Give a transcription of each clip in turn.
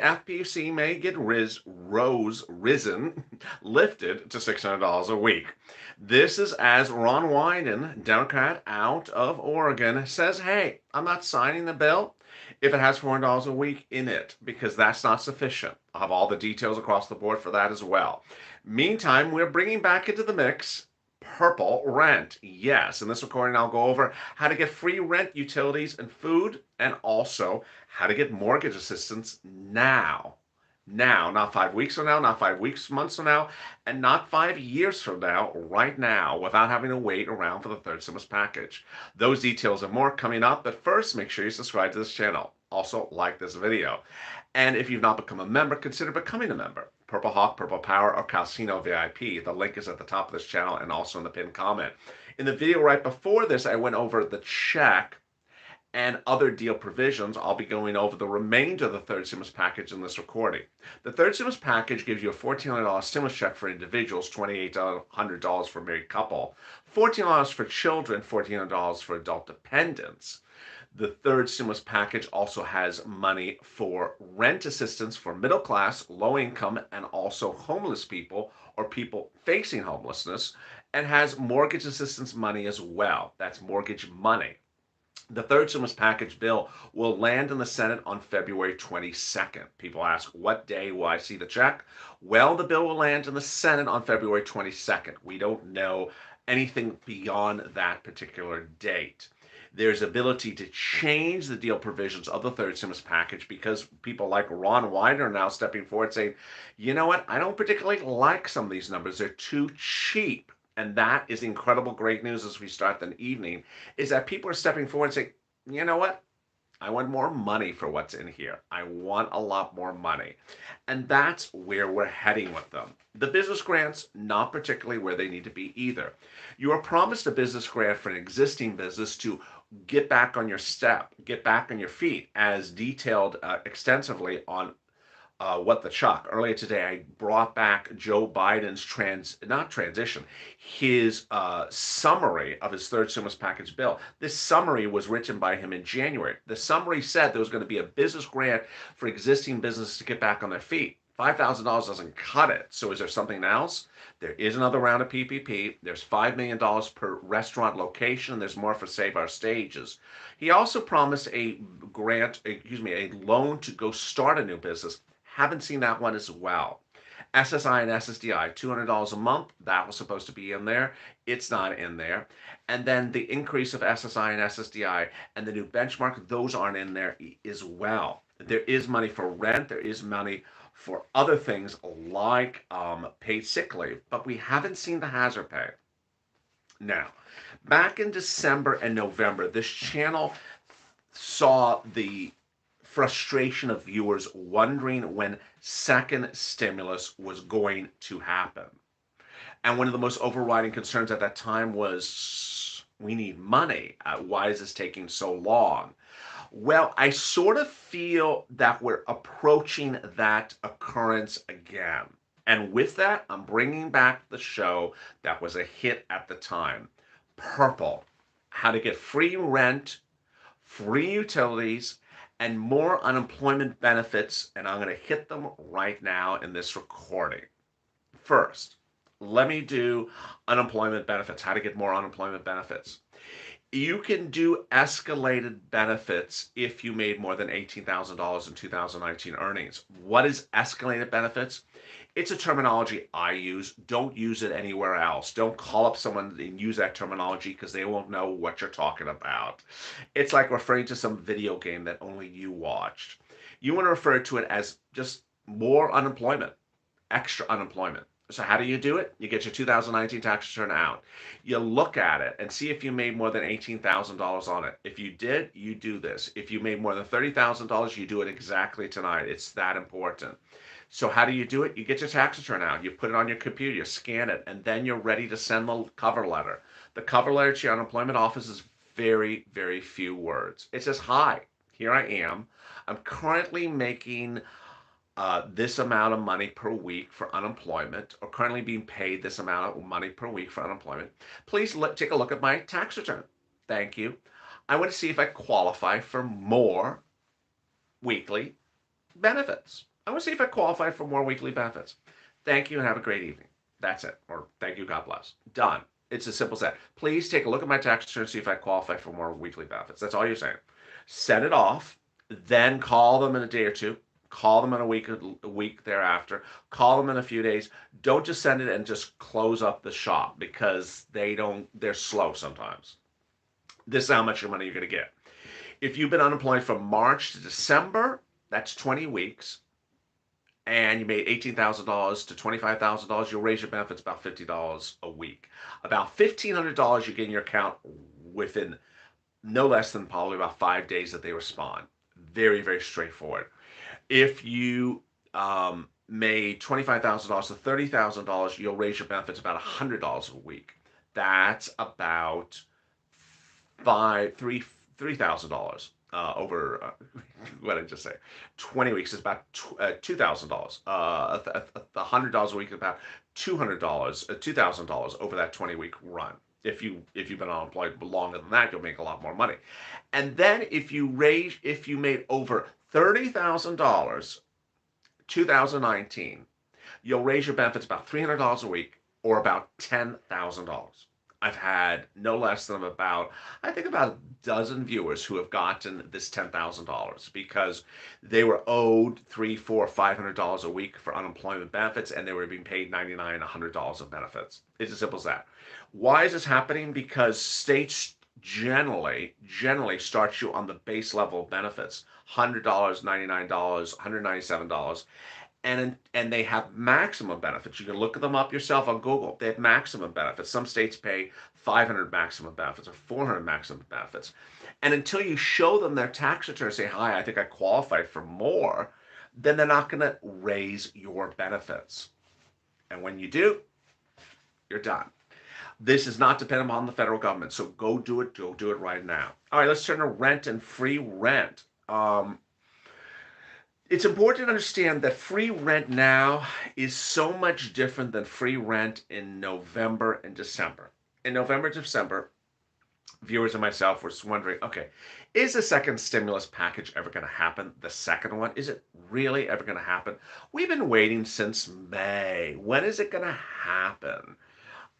FPUC may get risen, lifted to $600 a week. This is as Ron Wyden, Democrat out of Oregon, says, hey, I'm not signing the bill if it has $400 a week in it, because that's not sufficient. I'll have all the details across the board for that as well. Meantime, we're bringing back into the mix purple rent. Yes, in this recording, I'll go over how to get free rent, utilities, and food, and also how to get mortgage assistance now. Now, not 5 weeks from now, not 5 weeks, months from now, and not 5 years from now, right now, without having to wait around for the third stimulus package. Those details and more coming up, but first, make sure you subscribe to this channel. Also, like this video. And if you've not become a member, consider becoming a member. Purple Hawk, Purple Power, or Calcino VIP. The link is at the top of this channel and also in the pinned comment. In the video right before this, I went over the check and other deal provisions. I'll be going over the remainder of the third stimulus package in this recording. The third stimulus package gives you a $1,400 stimulus check for individuals, $2,800 for a married couple, $1,400 for children, $1,400 for adult dependents. The third stimulus package also has money for rent assistance for middle class, low income, and also homeless people or people facing homelessness, and has mortgage assistance money as well. That's mortgage money. The third stimulus package bill will land in the Senate on February 22nd. People ask, what day will I see the check? Well, the bill will land in the Senate on February 22nd. We don't know anything beyond that particular date. There's ability to change the deal provisions of the third stimulus package because people like Ron Wyden are now stepping forward saying, you know what, I don't particularly like some of these numbers. They're too cheap. And that is incredible great news as we start the evening, is that people are stepping forward and saying, you know what, I want more money for what's in here. I want a lot more money. And that's where we're heading with them. The business grants, not particularly where they need to be either. You are promised a business grant for an existing business to get back on your step, get back on your feet, as detailed extensively on What the Chuck. Earlier today, I brought back Joe Biden's his summary of his third stimulus package bill. This summary was written by him in January. The summary said there was going to be a business grant for existing businesses to get back on their feet. $5,000 doesn't cut it. So is there something else? There is another round of PPP. There's $5 million per restaurant location. There's more for Save Our Stages. He also promised a loan to go start a new business. Haven't seen that one as well. SSI and SSDI, $200 a month. That was supposed to be in there. It's not in there. And then the increase of SSI and SSDI and the new benchmark, those aren't in there as well. There is money for rent. There is money for other things like paid sick leave, but we haven't seen the hazard pay. Now, back in December and November, this channel saw the frustration of viewers wondering when second stimulus was going to happen. And one of the most overriding concerns at that time was, we need money. Why is this taking so long? Well, I sort of feel that we're approaching that occurrence again. And with that, I'm bringing back the show that was a hit at the time. Purple. How to get free rent, free utilities, and more unemployment benefits. And I'm going to hit them right now in this recording. First, let me do unemployment benefits. How to get more unemployment benefits. You can do escalated benefits if you made more than $18,000 in 2019 earnings. What is escalated benefits? It's a terminology I use. Don't use it anywhere else. Don't call up someone and use that terminology because they won't know what you're talking about. It's like referring to some video game that only you watched. You want to refer to it as just more unemployment, extra unemployment. So how do you do it? You get your 2019 tax return out. You look at it and see if you made more than $18,000 on it. If you did, you do this. If you made more than $30,000, you do it exactly tonight. It's that important. So how do you do it? You get your tax return out. You put it on your computer, you scan it, and then you're ready to send the cover letter. The cover letter to your unemployment office is very, very few words. It says, hi, here I am. I'm currently making this amount of money per week for unemployment, or currently being paid this amount of money per week for unemployment. Please take a look at my tax return. Thank you. I want to see if I qualify for more weekly benefits. I want to see if I qualify for more weekly benefits. Thank you and have a great evening. That's it. Or thank you, God bless. Done. It's as simple as that. Please take a look at my tax return and see if I qualify for more weekly benefits. That's all you're saying. Send it off, then call them in a day or two. Call them in a week thereafter. Call them in a few days. Don't just send it and just close up the shop because they're slow sometimes. This is how much your money you're going to get. If you've been unemployed from March to December, that's 20 weeks, and you made $18,000 to $25,000, you'll raise your benefits about $50 a week. About $1,500 you get in your account within no less than probably about 5 days that they respond. Very, very straightforward. If you made $25,000 to $30,000, you'll raise your benefits about $100 a week. That's about $3,000 over what did I just say? 20 weeks is about $2,000. $100 a week is about $2,000 over that 20-week run. If you've been unemployed longer than that, you'll make a lot more money. And then if you made over $30,000, 2019, you'll raise your benefits about $300 a week, or about $10,000. I've had no less than about a dozen viewers who have gotten this $10,000 because they were owed $300, $400, $500 a week for unemployment benefits, and they were being paid $99, $100 of benefits. It's as simple as that. Why is this happening? Because states generally start you on the base level of benefits, $100, $99, $197. And they have maximum benefits. You can look them up yourself on Google. They have maximum benefits. Some states pay 500 maximum benefits or 400 maximum benefits. And until you show them their tax return and say, hi, I think I qualify for more, then they're not going to raise your benefits. And when you do, you're done. This is not dependent on the federal government. So go do it. Go do it right now. All right, let's turn to rent and free rent. It's important to understand that free rent now is so much different than free rent in November and December. In November and December, viewers and myself were wondering, okay, is the second stimulus package ever going to happen? The second one, is it really ever going to happen? We've been waiting since May. When is it going to happen?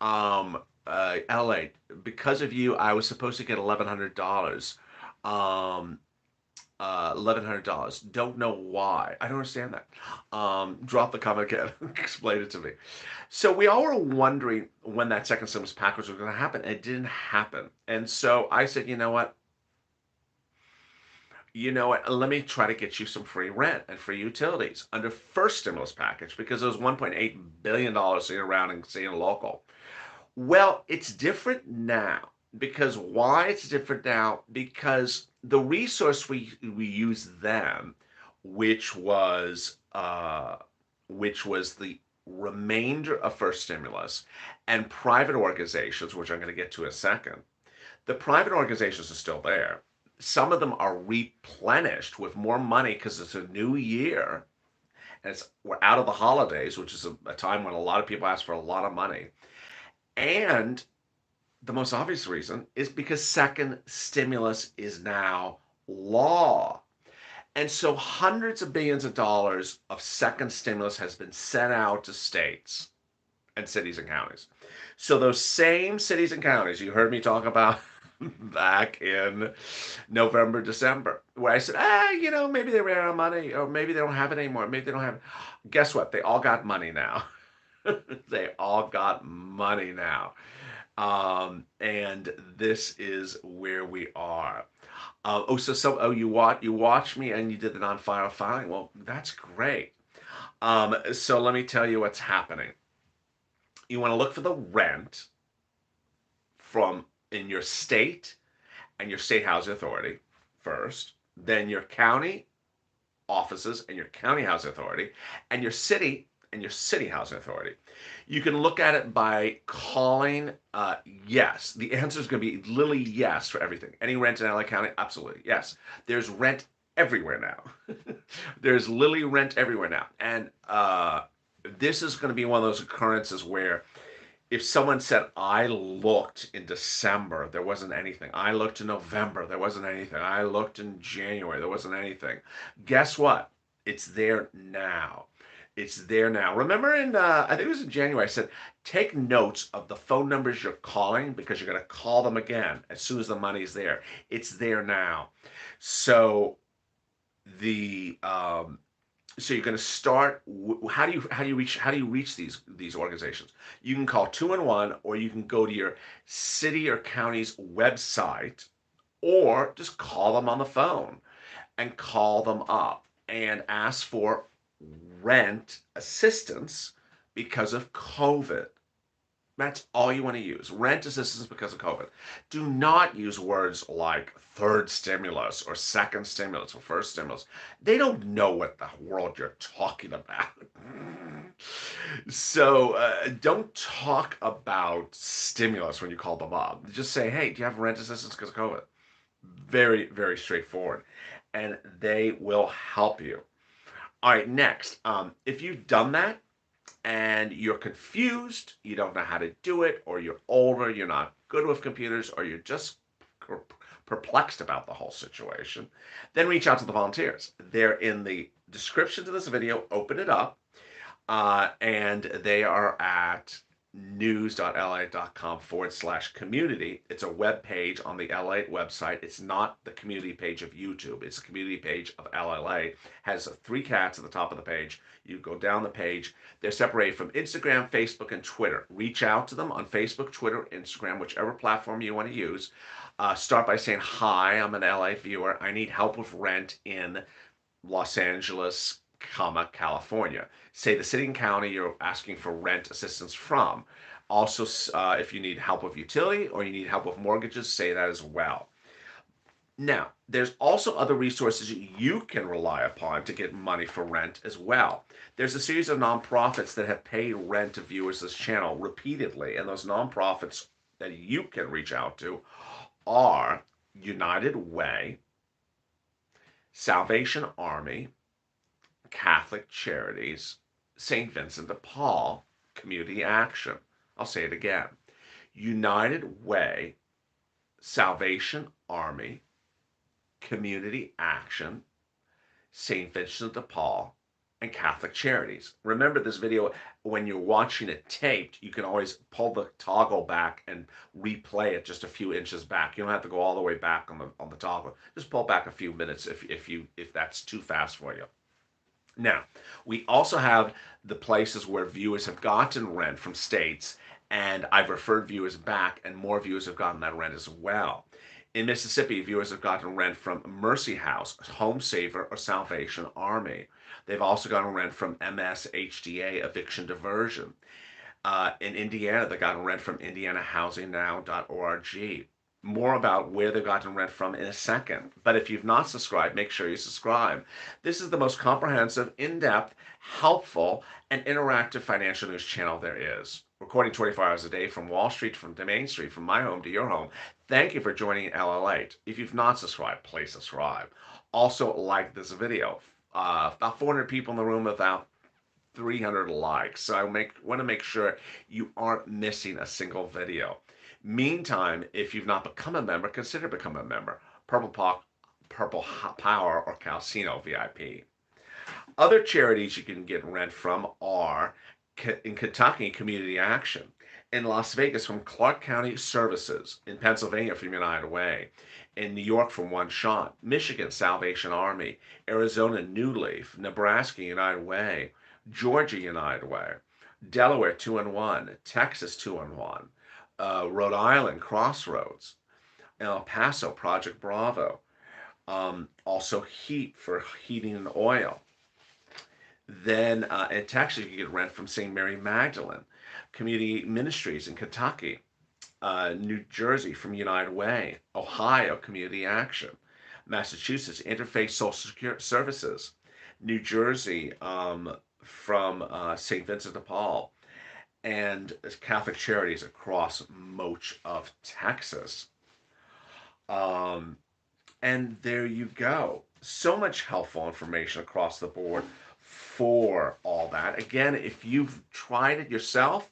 LA, because of you, I was supposed to get $1,100. $1,100. Don't know why. I don't understand that. Drop the comment again. Explain it to me. So we all were wondering when that second stimulus package was going to happen. And it didn't happen. And so I said, you know what? Let me try to get you some free rent and free utilities under first stimulus package, because it was $1.8 billion sitting around and seeing local. Well, it's different now. Because why it's different now? Because the resource we used then, which was the remainder of first stimulus, and private organizations, which I'm going to get to in a second. The private organizations are still there. Some of them are replenished with more money because it's a new year, and we're out of the holidays, which is a time when a lot of people ask for a lot of money. And the most obvious reason is because second stimulus is now law. And so hundreds of billions of dollars of second stimulus has been sent out to states and cities and counties. So those same cities and counties you heard me talk about back in November, December, where I said, maybe they ran out of money, or maybe they don't have it anymore. Maybe they don't have it. Guess what? They all got money now. They all got money now. And this is where we are. You watch me and you did the non-file filing. Well, that's great. So let me tell you what's happening. You want to look for the rent from in your state and your state housing authority first, then your county offices and your county housing authority, and your city and your city housing authority. You can look at it by calling yes. The answer is going to be literally yes for everything. Any rent in LA County? Absolutely, yes. There's rent everywhere now. There's literally rent everywhere now. And this is going to be one of those occurrences where if someone said, I looked in December, there wasn't anything. I looked in November, there wasn't anything. I looked in January, there wasn't anything. Guess what? It's there now. It's there now. Remember I think it was in January, I said, take notes of the phone numbers you're calling because you're going to call them again as soon as the money's there. It's there now. So the so you're going to start. How do you reach these organizations? You can call 211, or you can go to your city or county's website, or just call them on the phone and call them up and ask for rent assistance because of COVID. That's all you want to use. Rent assistance because of COVID. Do not use words like third stimulus or second stimulus or first stimulus. They don't know what the world you're talking about. So don't talk about stimulus when you call them up. Just say, hey, do you have rent assistance because of COVID? Very, very straightforward. And they will help you. All right, next. If you've done that, and you're confused, you don't know how to do it, or you're older, you're not good with computers, or you're just perplexed about the whole situation, then reach out to the volunteers. They're in the description to this video. Open it up, and they are at news.la.com/community. It's a web page on the LA website. It's not the community page of YouTube. It's a community page of LLA. Has 3 cats at the top of the page. You go down the page. They're separated from Instagram, Facebook, and Twitter. Reach out to them on Facebook, Twitter, Instagram, whichever platform you want to use. Start by saying, hi, I'm an LA viewer. I need help with rent in Los Angeles, California. Say the city and county you're asking for rent assistance from. Also, if you need help with utility or you need help with mortgages, say that as well. Now, there's also other resources you can rely upon to get money for rent as well. There's a series of nonprofits that have paid rent to viewers of this channel repeatedly, and those nonprofits that you can reach out to are United Way, Salvation Army, Catholic Charities, St. Vincent de Paul, Community Action. I'll say it again. United Way, Salvation Army, Community Action, St. Vincent de Paul, and Catholic Charities. Remember this video, when you're watching it taped, you can always pull the toggle back and replay it just a few inches back. You don't have to go all the way back on the toggle. Just pull back a few minutes if that's too fast for you. Now, we also have the places where viewers have gotten rent from states, and I've referred viewers back, and more viewers have gotten that rent as well. In Mississippi, viewers have gotten rent from Mercy House, Home Saver, or Salvation Army. They've also gotten rent from MSHDA, Eviction Diversion. In Indiana, they got rent from indianahousingnow.org. More about where they've gotten rent from in a second. But if you've not subscribed, make sure you subscribe. This is the most comprehensive, in-depth, helpful, and interactive financial news channel there is. Recording 24 hours a day from Wall Street, from Main Street, from my home to your home. Thank you for joining LLA. If you've not subscribed, please subscribe. Also, like this video. About 400 people in the room, about 300 likes. So I want to make sure you aren't missing a single video. Meantime, if you've not become a member, consider becoming a member. Purple Power or Calcino VIP. Other charities you can get rent from are in Kentucky, Community Action. In Las Vegas, from Clark County Services. In Pennsylvania, from United Way. In New York, from One Shot. Michigan, Salvation Army. Arizona, New Leaf. Nebraska, United Way. Georgia, United Way. Delaware, 2-in-1. Texas, 2-in-1. Rhode Island, Crossroads. El Paso, Project Bravo. Also heat for heating and oil. Then in Texas, you can get rent from St. Mary Magdalene. Community Ministries in Kentucky. New Jersey, from United Way. Ohio, Community Action. Massachusetts, Interfaith Social Services. New Jersey, from St. Vincent de Paul. And Catholic Charities across much of Texas. And there you go. So much helpful information across the board for all that. Again, if you've tried it yourself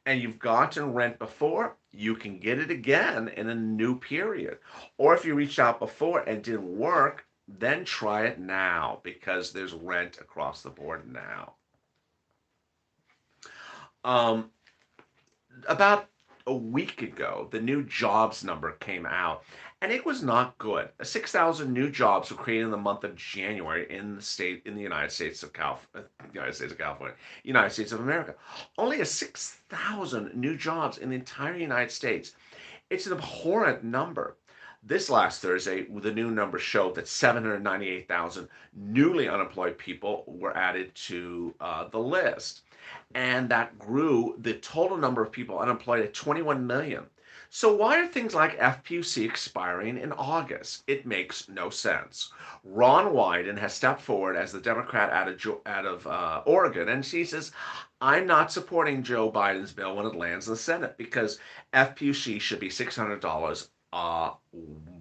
and you've gotten rent before, you can get it again in a new period. Or if you reached out before and didn't work, then try it now because there's rent across the board now. Um, about a week ago, the new jobs number came out, and it was not good. 6,000 new jobs were created in the month of January in the United States of United States of California, United States of America. Only a 6,000 new jobs in the entire United States. It's an abhorrent number. This last Thursday, the new numbers showed that 798,000 newly unemployed people were added to the list. And that grew the total number of people unemployed at 21 million. So why are things like FPUC expiring in August? It makes no sense. Ron Wyden has stepped forward as the Democrat out of Oregon, and he says, I'm not supporting Joe Biden's bill when it lands in the Senate because FPUC should be $600 a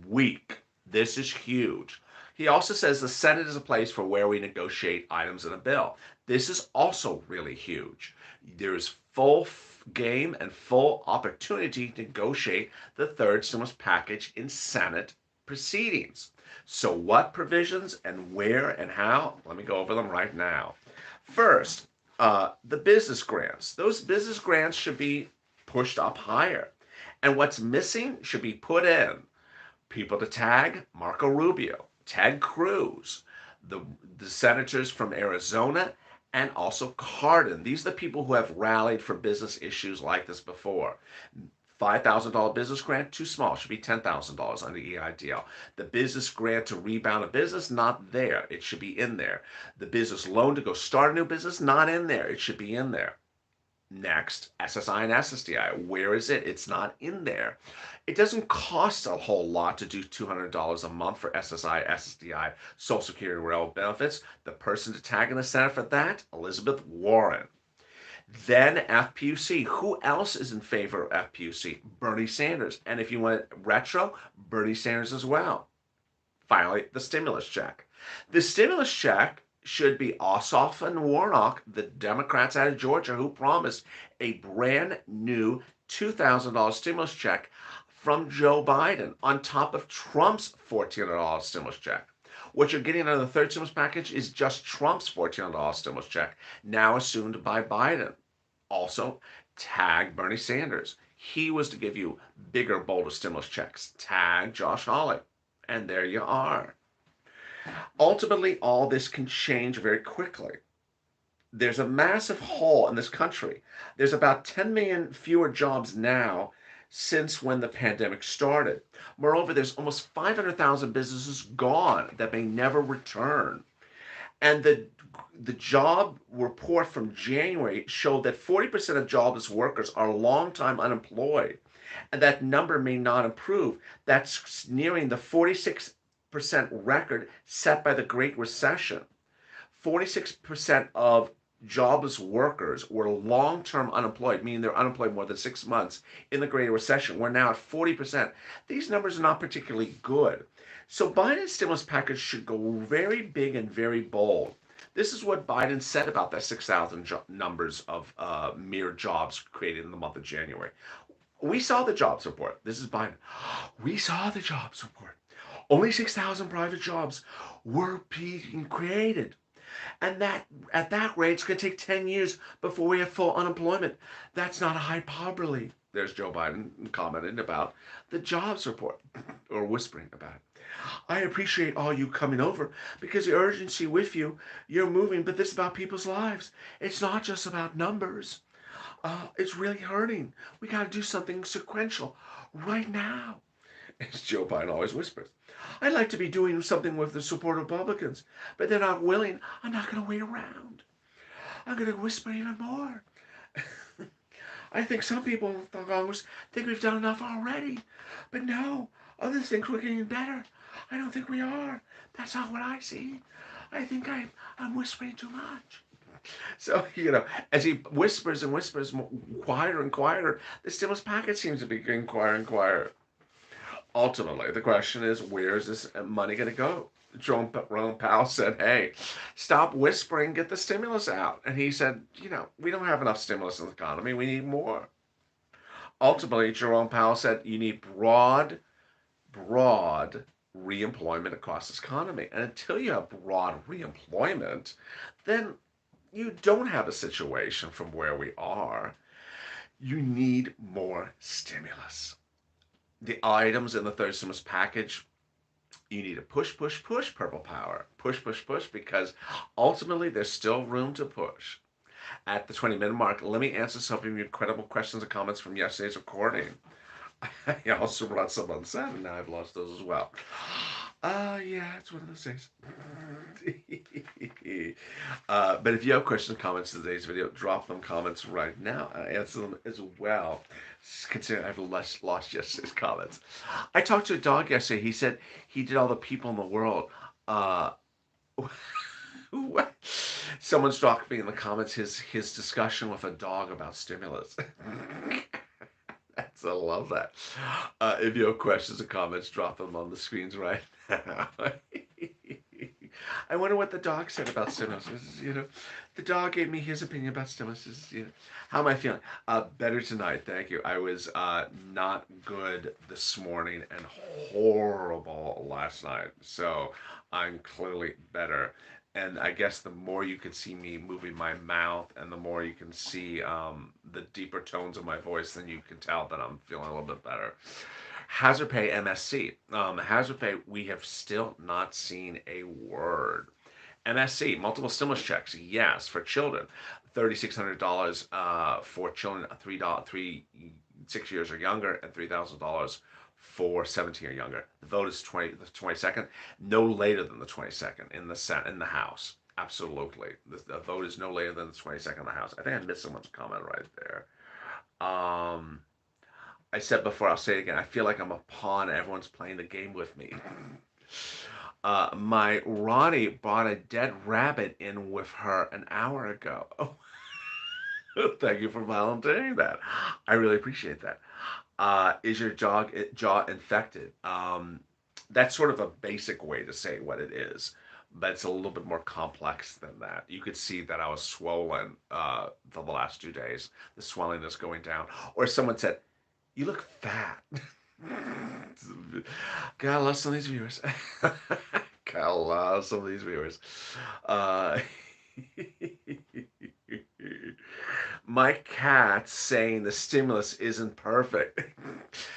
week. This is huge. He also says the Senate is a place for where we negotiate items in a bill. This is also really huge. There's full game and full opportunity to negotiate the third stimulus package in Senate proceedings. So what provisions and where and how? Let me go over them right now. First, the business grants. Those business grants should be pushed up higher. And what's missing should be put in. People to tag: Marco Rubio, Ted Cruz, the, the senators from Arizona, and also Cardin. These are the people who have rallied for business issues like this before. $5,000 business grant, too small, should be $10,000 under EIDL. The business grant to rebound a business, not there. It should be in there. The business loan to go start a new business, not in there. It should be in there. Next, SSI and SSDI. Where is it? It's not in there. It doesn't cost a whole lot to do $200 a month for SSI, SSDI, Social Security, and relevant benefits. The person to tag in the Senate for that, Elizabeth Warren. Then FPUC. Who else is in favor of FPUC? Bernie Sanders. And if you want retro, Bernie Sanders as well. Finally, the stimulus check. The stimulus check should be Ossoff and Warnock, the Democrats out of Georgia, who promised a brand new $2,000 stimulus check from Joe Biden on top of Trump's $1,400 stimulus check. What you're getting under the third stimulus package is just Trump's $1,400 stimulus check, now assumed by Biden. Also, tag Bernie Sanders. He was to give you bigger, bolder stimulus checks. Tag Josh Hawley. And there you are. Ultimately, all this can change very quickly. There's a massive hole in this country. There's about 10 million fewer jobs now since when the pandemic started. Moreover, there's almost 500,000 businesses gone that may never return. And the job report from January showed that 40% of jobless workers are long-time unemployed, and that number may not improve. That's nearing the 46% record set by the Great Recession. 46% of jobless workers were long-term unemployed, meaning they're unemployed more than 6 months in the Great Recession. We're now at 40%. These numbers are not particularly good. So Biden's stimulus package should go very big and very bold. This is what Biden said about that 6,000 numbers of mere jobs created in the month of January. We saw the jobs report. This is Biden. We saw the jobs report. Only 6,000 private jobs were being created. And that at that rate, it's going to take 10 years before we have full unemployment. That's not a hyperbole. There's Joe Biden commenting about the jobs report, or whispering about it. I appreciate all you coming over because the urgency with you, you're moving, but this is about people's lives. It's not just about numbers. It's really hurting. We got to do something sequential right now. As Joe Biden always whispers. I'd like to be doing something with the support of Republicans, but they're not willing. I'm not going to wait around. I'm going to whisper even more. I think some people in Congress think we've done enough already, but no, others think we're getting better. I don't think we are. That's not what I see. I think I'm whispering too much. So, as he whispers and whispers quieter and quieter, the stimulus package seems to be getting quieter and quieter. Ultimately, the question is, where is this money going to go? Jerome Powell said, hey, stop whispering, get the stimulus out. And he said, we don't have enough stimulus in the economy. We need more. Ultimately, Jerome Powell said, you need broad reemployment across this economy. And until you have broad reemployment, then you don't have a situation from where we are. You need more stimulus. The items in the third stimulus package, you need to push, push, push, purple power. Push, push, push, because ultimately there's still room to push. At the 20-minute mark, let me answer some of your credible questions and comments from yesterday's recording. I also brought some on set, and now I've lost those as well. Yeah, it's one of those things. But if you have questions or comments to today's video, drop them comments right now. I answer them as well, considering I've lost yesterday's comments. I talked to a dog yesterday. He said he did all the people in the world. Uh, what? Someone stalked me in the comments his discussion with a dog about stimulus. I love that. If you have questions or comments, drop them on the screens right now. I wonder what the dog said about stimulus. The dog gave me his opinion about stimulus. How am I feeling? Better tonight, thank you. I was not good this morning and horrible last night, so I'm clearly better. And I guess the more you can see me moving my mouth and the more you can see the deeper tones of my voice, then you can tell that I'm feeling a little bit better. Hazard pay MSC. Hazard pay, we have still not seen a word. MSC, multiple stimulus checks, yes, for children. $3,600 for children 6 years or younger, and $3,000 for 17 or younger. The vote is the 22nd, no later than the 22nd in the House. Absolutely, the vote is no later than the 22nd in the House. I think I missed someone's comment right there. I said before, I'll say it again. I feel like I'm a pawn and everyone's playing the game with me. My Ronnie brought a dead rabbit in with her an hour ago. Oh, thank you for volunteering that. I really appreciate that. Is your jaw infected? That's sort of a basic way to say what it is, but it's a little bit more complex than that. You could see that I was swollen for the last 2 days. The swelling is going down. Or someone said, "You look fat." Gotta love some of these viewers. Gotta love some of these viewers. Uh, my cat's saying the stimulus isn't perfect.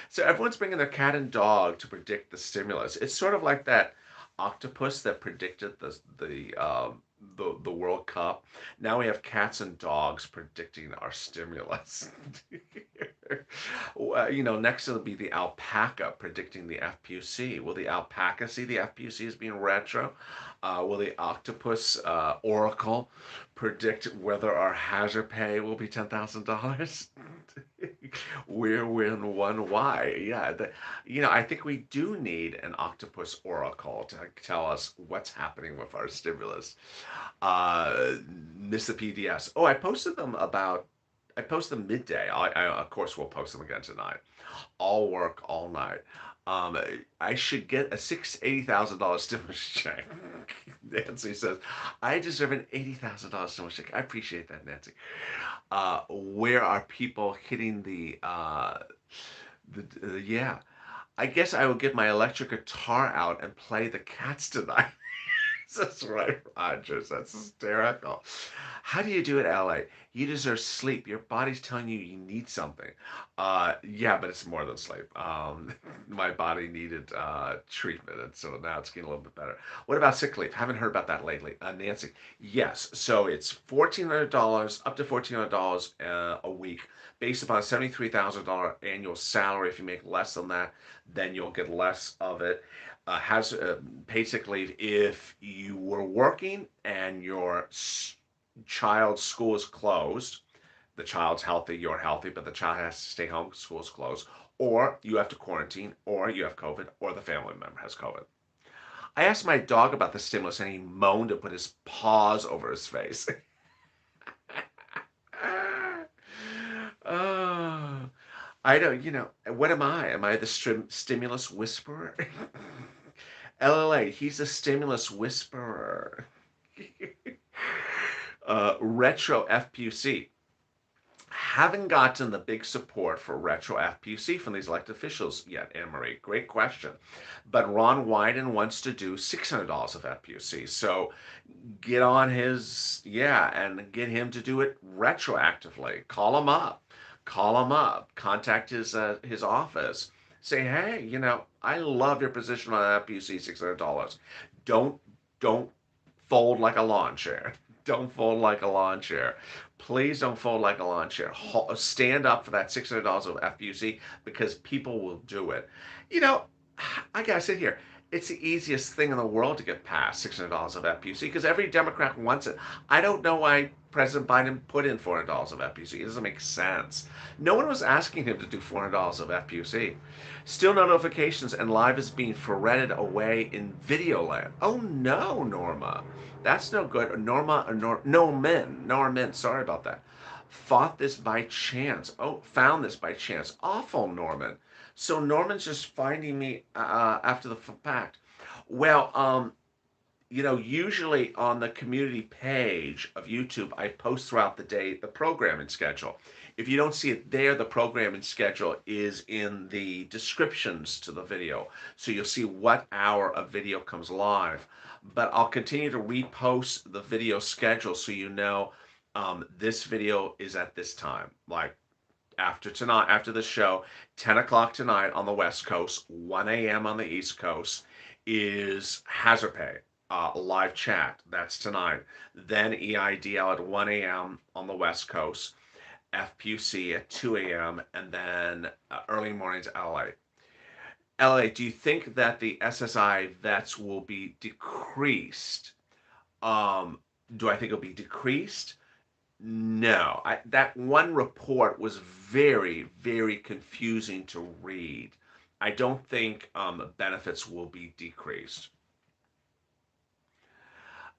So everyone's bringing their cat and dog to predict the stimulus. It's sort of like that octopus that predicted the World Cup. Now we have cats and dogs predicting our stimulus. Next it'll be the alpaca predicting the FPUC. Will the alpaca see the FPUC as being retro? Will the octopus oracle predict whether our hazard pay will be $10,000? We're win one why. Yeah, I think we do need an octopus oracle to tell us what's happening with our stimulus. Miss the PDS. Oh, I posted them midday. Of course, we'll post them again tonight. All work all night. I should get a $80,000 stimulus check. Nancy says, I deserve an $80,000 stimulus check. I appreciate that, Nancy. Where are people hitting yeah. I guess I will get my electric guitar out and play the cats tonight. That's right, Rogers. That's hysterical. How do you do it, LA? You deserve sleep. Your body's telling you you need something. Yeah, but it's more than sleep. My body needed treatment, and so now it's getting a little bit better. What about sick leave? Haven't heard about that lately. Nancy, yes. So it's $1,400, up to $1,400 a week, based upon a $73,000 annual salary. If you make less than that, then you'll get less of it. Has paid sick leave if you were working and your child's school is closed. The child's healthy, you're healthy, but the child has to stay home, school is closed, or you have to quarantine, or you have COVID, or the family member has COVID. I asked my dog about the stimulus and he moaned and put his paws over his face. Oh, I don't, what am I? Am I the stimulus whisperer? LLA, he's a stimulus whisperer. Retro FPUC. Haven't gotten the big support for retro FPUC from these elected officials yet, Anne Marie. Great question. But Ron Wyden wants to do $600 of FPUC. So get on his, yeah, and get him to do it retroactively. Call him up. Call him up. Contact his office. Say, hey, I love your position on FPUC $600. Don't don't fold like a lawn chair. Don't fold like a lawn chair. Please don't fold like a lawn chair. Stand up for that $600 of FPUC because people will do it. You know, I gotta sit here. It's the easiest thing in the world to get past $600 of FPUC because every Democrat wants it. I don't know why President Biden put in $400 of FPUC. It doesn't make sense. No one was asking him to do $400 of FPUC. Still no notifications, and live is being ferreted away in video land. Oh no, Norma. That's no good. Norman, sorry about that. Fought this by chance. Oh, found this by chance. Awful, Norman. So Norman's just finding me after the fact. Well, usually on the community page of YouTube, I post throughout the day the programming schedule. If you don't see it there, the programming schedule is in the descriptions to the video. So you'll see what hour of video comes live. But I'll continue to repost the video schedule so this video is at this time. Like after tonight, after the show, 10 o'clock tonight on the West Coast, 1 a.m. on the East Coast is Hazard Pay. Live chat, that's tonight. Then EIDL at 1 a.m. on the West Coast, FPUC at 2 a.m., and then early mornings LA. LA, do you think that the SSI vets will be decreased? Do I think it'll be decreased? No. That one report was very, very confusing to read. I don't think benefits will be decreased.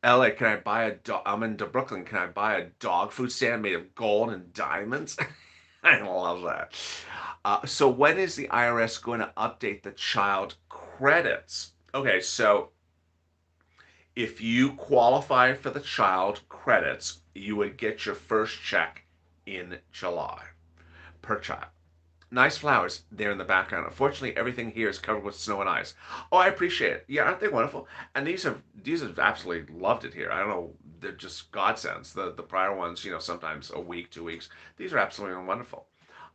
LA, can I buy a dog? I'm in Brooklyn. Can I buy a dog food stand made of gold and diamonds? I love that. So when is the IRS going to update the child credits? Okay, so if you qualify for the child credits, you would get your first check in July per child. Nice flowers there in the background. Unfortunately, everything here is covered with snow and ice. Oh, I appreciate it. Yeah, aren't they wonderful? And these have absolutely loved it here. I don't know, they're just godsends. The prior ones, sometimes a week, 2 weeks. These are absolutely wonderful.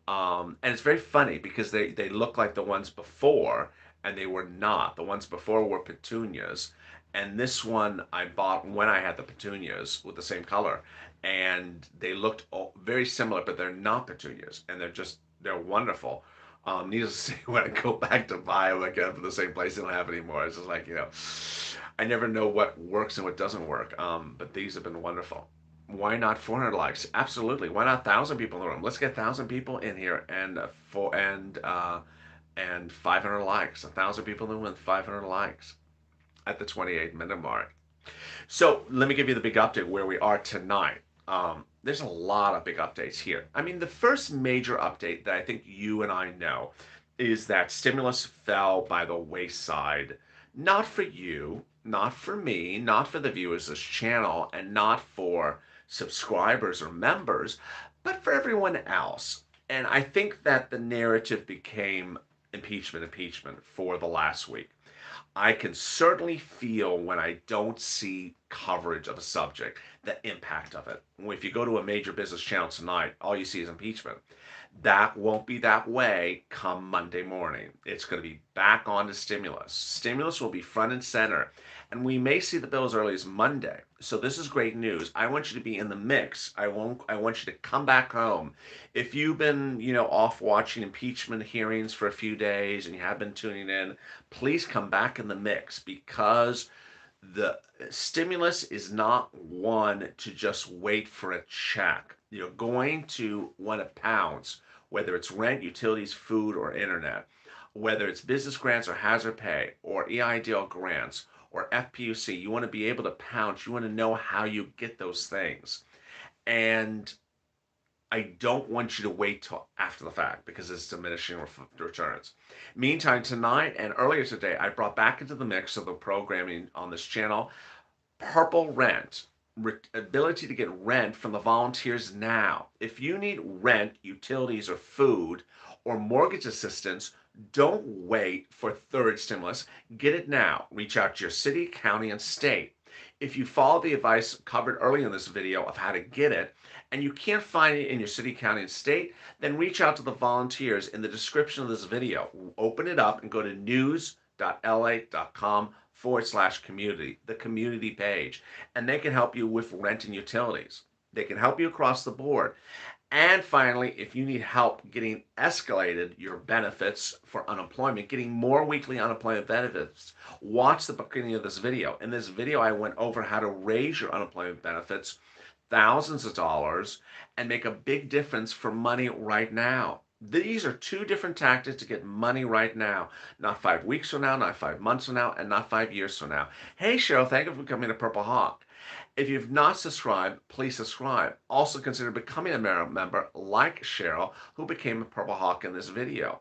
And it's very funny because they look like the ones before, and they were not. The ones before were petunias, and this one I bought when I had the petunias with the same color, and they looked very similar, but they're not petunias, and they're wonderful. Needless to say, when I go back to buy them again from the same place, they don't have anymore. It's just like, I never know what works and what doesn't work. But these have been wonderful. Why not 400 likes? Absolutely. Why not 1,000 people in the room? Let's get 1,000 people in here and 500 likes. 1,000 people in the room and 500 likes at the 28-minute mark. So let me give you the big update where we are tonight. There's a lot of big updates here. I mean, the first major update that I think you and I know is that stimulus fell by the wayside. Not for you, not for me, not for the viewers of this channel, and not for subscribers or members, but for everyone else. And I think that the narrative became impeachment for the last week. I can certainly feel when I don't see coverage of a subject, the impact of it. If you go to a major business channel tonight, all you see is impeachment. That won't be that way come Monday morning. It's going to be back on to stimulus. Stimulus will be front and center, and we may see the bill as early as Monday. So this is great news. I want you to be in the mix. I want you to come back home. If you've been, off watching impeachment hearings for a few days and you have been tuning in, please come back in the mix because the stimulus is not one to just wait for a check. You're going to want to pounce, whether it's rent, utilities, food, or internet, whether it's business grants or hazard pay or EIDL grants or FPUC. You want to be able to pounce. You want to know how you get those things. And I don't want you to wait till after the fact because it's diminishing returns. Meantime, tonight and earlier today, I brought back into the mix of the programming on this channel Purple Rent. ability to get rent from the volunteers now. If you need rent, utilities, or food, or mortgage assistance, don't wait for third stimulus. Get it now. Reach out to your city, county, and state. If you follow the advice covered earlier in this video of how to get it, and you can't find it in your city, county, and state, then reach out to the volunteers in the description of this video. Open it up and go to news.la.com/community, the community page, and they can help you with rent and utilities. They can help you across the board. And finally, if you need help getting escalated your benefits for unemployment, getting more weekly unemployment benefits, watch the beginning of this video. In this video, I went over how to raise your unemployment benefits thousands of dollars and make a big difference for money right now. These are two different tactics to get money right now. Not 5 weeks from now, not 5 months from now, and not 5 years from now. Hey, Cheryl, thank you for coming to Purple Hawk. If you've not subscribed, please subscribe. Also consider becoming a member like Cheryl, who became a Purple Hawk in this video.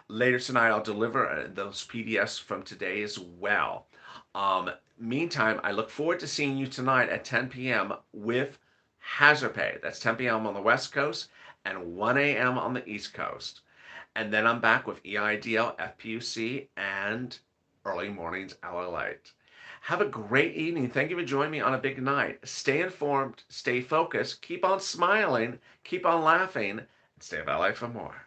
Later tonight, I'll deliver those PDFs from today as well. Meantime, I look forward to seeing you tonight at 10 p.m. with Hazard Pay. That's 10 p.m. on the West Coast and 1 a.m. on the East Coast. And then I'm back with EIDL, FPUC, and Early Mornings LALATE. Have a great evening. Thank you for joining me on a big night. Stay informed, stay focused, keep on smiling, keep on laughing, and stay of LA for more.